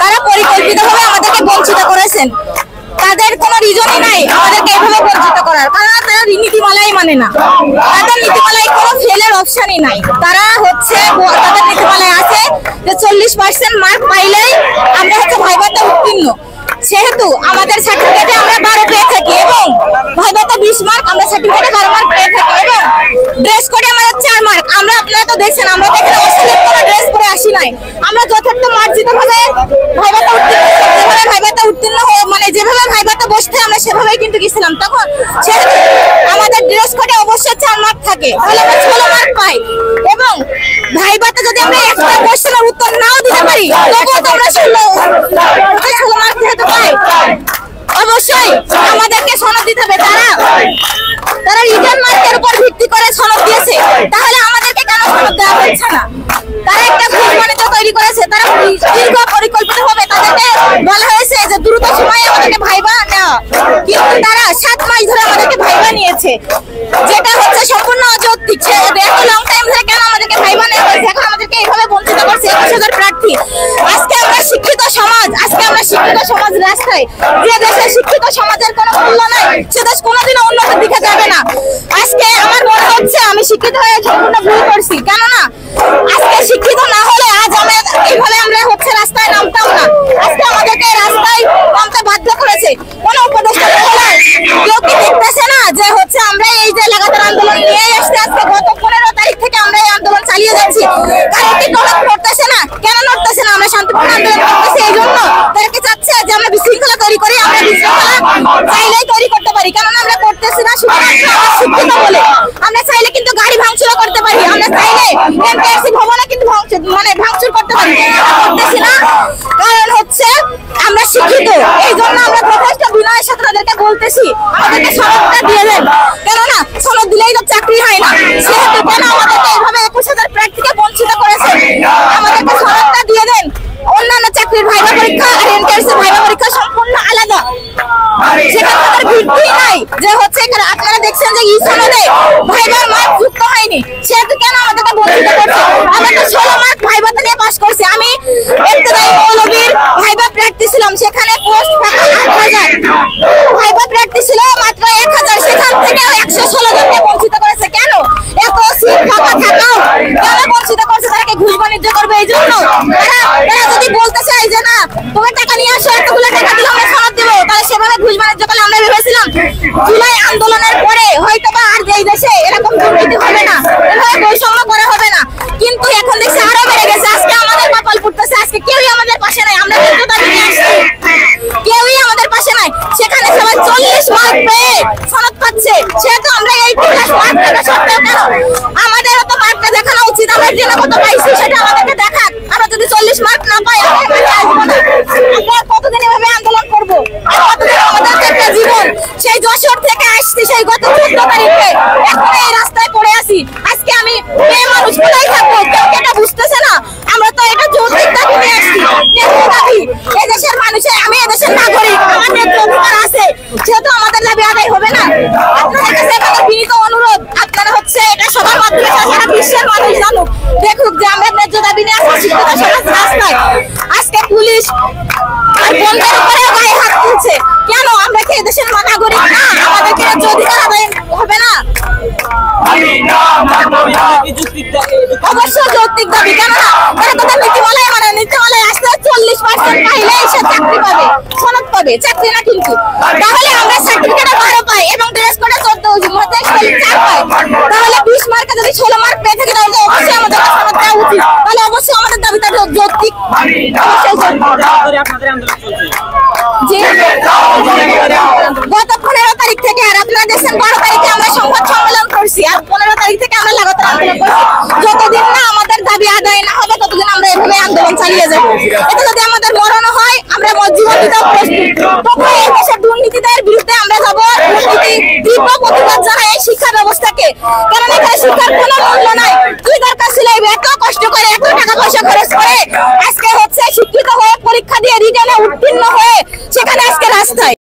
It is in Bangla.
তারা পরিকল্পিতভাবে আমাদেরকে বঞ্চিত করেছেন। তাদের কোনো রিজনই নাই আমাদেরকে এভাবে বঞ্চিত করার, কারণ তারা নীতিমালাই মানে না। তাদের নীতিমালায় কোনো ফেলের অপশনই নাই। তারা তাদের নীতিমালায় আছে যে 40% মার্ক পাইলেই আমরা ভাইভাতে উত্তীর্ণ। সেহেতু আমাদের সার্টিফিকেটে আমরা 12 পেয়ে থাকি এবং ভাইভাতে 20 মার্ক, আমরা সার্টিফিকেটে 12 মার্ক পেয়ে থাকি এবং ড্রেস কোডে আমাদের 4 মার্ক। আপনারা তো দেখছেন, আমরা তো এখানে অশ্লীল কোনো ড্রেস পরে আসি নাই। আমরা যথার্থ মার্জিতভাবে ভাইভাতে উত্তীর্ণ হয়ে যেভাবে ভাইভাতে বসতে আমরা সেভাবেই কিন্তু গেছিলাম। তখন সেহেতু আমাদের ড্রেস কোডে অবশ্যই 4 মার্ক থাকে, তাহলে আমরা 16 মার্ক পাই। এবং ভাইভাতে যদি আমরা একটা কোশ্চেনের উত্তর নাও দিতে পারি তবুও তো আমরা 16 মার্ক যেহেতু পাই, অবশ্যই আমাদেরকে সনদ দিতে হবে। তারা রিটার্ন মার্কের উপর ভিত্তি করে সনদ দিয়েছে, তাহলে আমাদেরকে কেন সনদ দেওয়া হচ্ছে না? তারা একটা ভুল মানিত তৈরি করেছে। তারা দীর্ঘ পরিকল্পিতভাবে তাদেরকে বলা হয়েছে যে দ্রুত সময়ে আমাদেরকে ভাইবা নেওয়া, কিন্তু তারা 7 মাস ধরে আমাদেরকে ভাইবা নিয়েছে, যেটা সম্পূর্ণ অযৌক্তিক। এত লং টাইম ধরে কেন আমাদেরকে ভাইবা নেওয়া হয়েছে? এখন আমাদেরকে এইভাবে বঞ্চিত করছে 21,000 প্রার্থী। আজকে আমরা শিক্ষিত সমাজ রাস্তায়, যে দেশে শিক্ষিত সমাজের কোনো মূল্য নাই সে দেশ কোনোদিনও উন্নতির দিকে যাবে না। আজকে আমার মনে হচ্ছে আমি শিক্ষিত হয়ে সম্পূর্ণ ভুল করছি, কেননা আজকে শিক্ষিত না হলে আজ এইভাবে আমরা রাস্তায় নামতাম না। আজকে আমাদেরকে রাস্তায় নামতে বাধ্য করেছে কোনো উপদেষ্টা মহোদয়। কেউ কি দেখতেছে না যে আমরা এই যে লাগাতার আন্দোলন নিয়ে আসতে আজকে গত 15 তারিখ থেকে আমরা এই আন্দোলন চালিয়ে যাচ্ছি? তারা কি টনক নড়তেছে না? কেন নড়তেছে না? আমরা শান্তিপূর্ণ আন্দোলন করতেছি এই জন্য। তারা কি চাচ্ছে যে আমরা বিশৃঙ্খলা তৈরি করি? আমরা বিশৃঙ্খলা চাইলেই তৈরি করতে পারি, কারণ আমরা করতেছি না শুধুমাত্র আমরা শিক্ষিত বলে। আমরা চাইলে কিন্তু গাড়ি ভাঙচুর করতে পারি, আমরা চাইলে এনটিআরসি ভবনে কিন্তু ভাঙচুর করতে পারি, করতেছি না কারণ আমরা শিক্ষিত। এই জন্য আমরা যথেষ্ট বিনয়ের সাথে তাদেরকে বলতেছি আমাদেরকে সনদটা দিয়ে দেন, কেননা সনদ দিলেই তো চাকরি হয় না। সেহেতু কেন আমাদেরকে এইভাবে 21,000 প্রার্থীকে বঞ্চিত করেছে? আমাদেরকে সনদটা দিয়ে দেন। অন্যান্য চাকরির ভাইবা পরীক্ষা আর এনটিআরসি ভাইবা পরীক্ষা সম্পূর্ণ আলাদা, সেখানে তাদের ভিত্তি নাই। যে আপনারা দেখছেন যে সনদে ভাইবার মার্ক যুক্ত হয়নি, সেহেতু কেন আমাদেরকে বঞ্চিত করছে? আমরা তো 16 মার্ক ভাইবাতে নিয়ে পাস করছি। আমি ইবতেদায়ী মৌলবীর ভাইবা প্রার্থী ছিলাম, সেখানে পোস্ট ফাঁকা 8,000, ভাইবা প্রার্থী ছিল মাত্র 1,000, সেখান থেকে 116 জনকে বঞ্চিত করেছে। কেন? এত সিট ফাঁকা থাকাও কেন বঞ্চিত করছে? তারা কি ঘুষ বাণিজ্য করবে? এই জন্য তারা যদি বলতে চাই যে না তোমার টাকা নিয়ে আসো, এতগুলো টাকা দিলে আমরা সনদ দেবো, তাহলে সেভাবে ঘুষ বাণিজ্য করলে আমরা ভেবেছিলাম জুলাই আন্দোলনের পরে হয়তো বা আর এই দেশে এরকম দুর্নীতি হবে না, এভাবে বৈষম্য করা হবে না, কিন্তু এখন দেখছি আরো বেড়ে গেছে। আজকে আমাদের কপাল ফুটতেছে, আজকে কেউই আমাদের পাশে নাই। আমরা কিন্তু দাবি নিয়ে আসছি, কেউই আমাদের পাশে নাই। সেখানে সবাই 40 মার্ক পেয়ে সনদ পাচ্ছে, সেহেতু আমরা এই 50 মার্ক থাকা সত্ত্বেও কেন আমাদেরও তো মার্কটা দেখানো উচিত। আমরা জেনে কত পাইছি সেটা আমাদেরকে দেখাক। আমরা যদি 40 মার্ক না পাই আমরা আসবো না। আমরা কতদিন এভাবে আন্দোলন করবো? আর কতদিন আমাদের একটা জীবন? সেই যশোর থেকে আসছি সেই গত 14 তারিখে, এখন এই রাস্তায় পড়ে আছি। আজকে আমি মেয়ে মানুষ কোথায় থাকবো? কেউ এটা বুঝতেছে না। আমরা তো এটা যৌক্তিক দাবি নিয়ে আসছি, দাবি এদেশের মানুষের, আমি এদেশের নাগরিক, আমার ন্যায্য অধিকার আছে, যেহেতু আমাদের দাবি আদায় হবে না। আপনাদের কাছে আমাদের বিনীত অনুরোধ, আপনারা এটা সবার মাধ্যমে সারা বিশ্বের মানুষ জানুক, দেখুক যে আমরা ন্যায্য দাবি নিয়ে আসছি শিক্ষিত সমাজ রাস্তায়। আজকে পুলিশ আর বন্ধের উপরে গায়ে হাত তুলছে কেন? আমরা কি এদেশের নাগরিক না? আমাদেরকে ন্যায্য অধিকার আদায় হবে না? অবশ্যই যৌক্তিক দাবি, কেননা তারা তাদের নীতিমালায় আসতে 40% পাইলে সে চাকরি পাবে, সনদ পাবে, চাকরি না কিন্তু। তাহলে আমরা সার্টিফিকেটে 12 পাই এবং ড্রেস কোডে 14 পাই, তাহলে 20 মার্কে যদি 16 মার্ক পেয়ে থাকি তাহলে অবশ্যই আমাদের সনদ দেওয়া উচিত। তাহলে অবশ্যই আমাদের দাবিটা যৌক্তিক। গত 15 তারিখ থেকে, আর আপনারা দেখছেন 12 তারিখে আমরা সংবাদ সম্মেলন করছি, আর 15 তারিখ থেকে আমরা লাগাতার আন্দোলন করছি। যতদিন না আমাদের দাবি আদায় না হবে ততদিন আমরা এভাবে আন্দোলন চালিয়ে যাবো। এটা যদি আমাদের মরণ হয় আমরা জীবন দিতেও প্রস্তুত। তবু এই দেশের দুর্নীতিদের বিরুদ্ধে আমরা যাবো, তীব্র প্রতিবাদ জানাই এই শিক্ষা ব্যবস্থাকে, কারণ এখানে শিক্ষার কোনো মূল্য নাই। কি দরকার ছিল এত কষ্ট করে, এত টাকা পয়সা খরচ করে আজকে শিক্ষিত হয়ে পরীক্ষা দিয়ে রিটেনে উত্তীর্ণ হয়ে সেখানে আজকে রাস্তায়